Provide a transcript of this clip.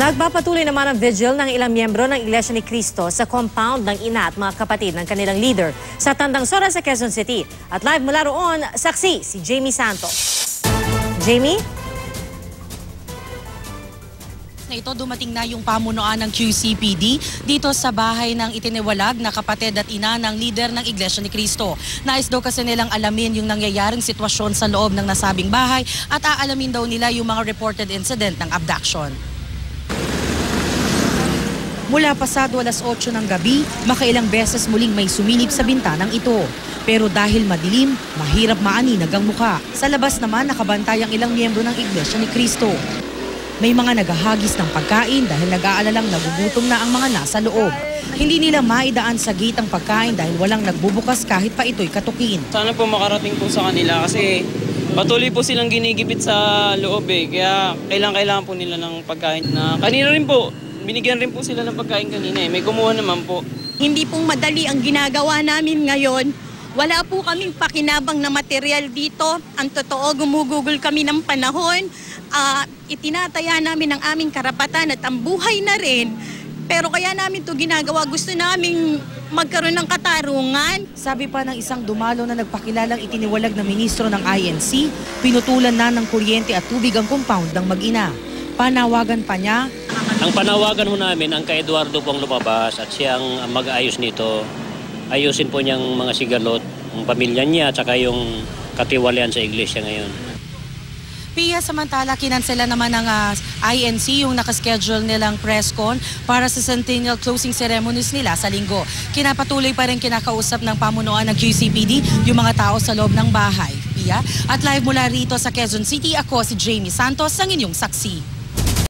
Nagpapatuloy naman ang vigil ng ilang miyembro ng Iglesia ni Cristo sa compound ng ina at mga kapatid ng kanilang leader sa Tandang Sora sa Quezon City. At live mula roon, saksi si Jamie Santos. Jamie? Ito dumating na yung pamunuan ng QCPD dito sa bahay ng itiniwalag na kapatid at ina ng leader ng Iglesia ni Cristo. Nais daw kasi nilang alamin yung nangyayaring sitwasyon sa loob ng nasabing bahay at aalamin daw nila yung mga reported incident ng abduction. Mula pasado alas 8 ng gabi, makailang beses muling may sumilip sa bintanang ito. Pero dahil madilim, mahirap maaninag ang mukha. Sa labas naman nakabantay ang ilang miyembro ng Iglesia ni Cristo. May mga naghahagis ng pagkain dahil nag-aalalang nagugutom na ang mga nasa loob. Hindi nila maidaan sa gate ang pagkain dahil walang nagbubukas kahit pa ito'y katukin. Sana po makarating po sa kanila kasi patuloy po silang ginigipit sa loob Kaya kailangan po nila ng pagkain na kanina rin po. Binigyan rin po sila ng pagkain kanina May kumuha naman po. Hindi pong madali ang ginagawa namin ngayon. Wala po kaming pakinabang na material dito. Ang totoo, gumugugol kami ng panahon. Itinataya namin ang aming karapatan at ang buhay na rin. Pero kaya namin ito ginagawa. Gusto namin magkaroon ng katarungan. Sabi pa ng isang dumalo na nagpakilalang itiniwalag na ministro ng INC, pinutulan na ng kuryente at tubig ang compound ng mag-ina. Panawagan pa niya. Ang panawagan ho namin, ang kay Eduardo pong lumabas at siyang mag-ayos nito. Ayusin po niyang mga sigalot, ang pamilya niya at saka yung katiwalian sa iglesia ngayon. Pia, samantala kinansela naman ng INC yung nakaschedule nilang press con para sa centennial closing ceremonies nila sa linggo. Kinapatuloy pa rin kinakausap ng pamunuan ng QCPD yung mga tao sa loob ng bahay. Pia, at live mula rito sa Quezon City, ako si Jamie Santos, ang inyong saksi.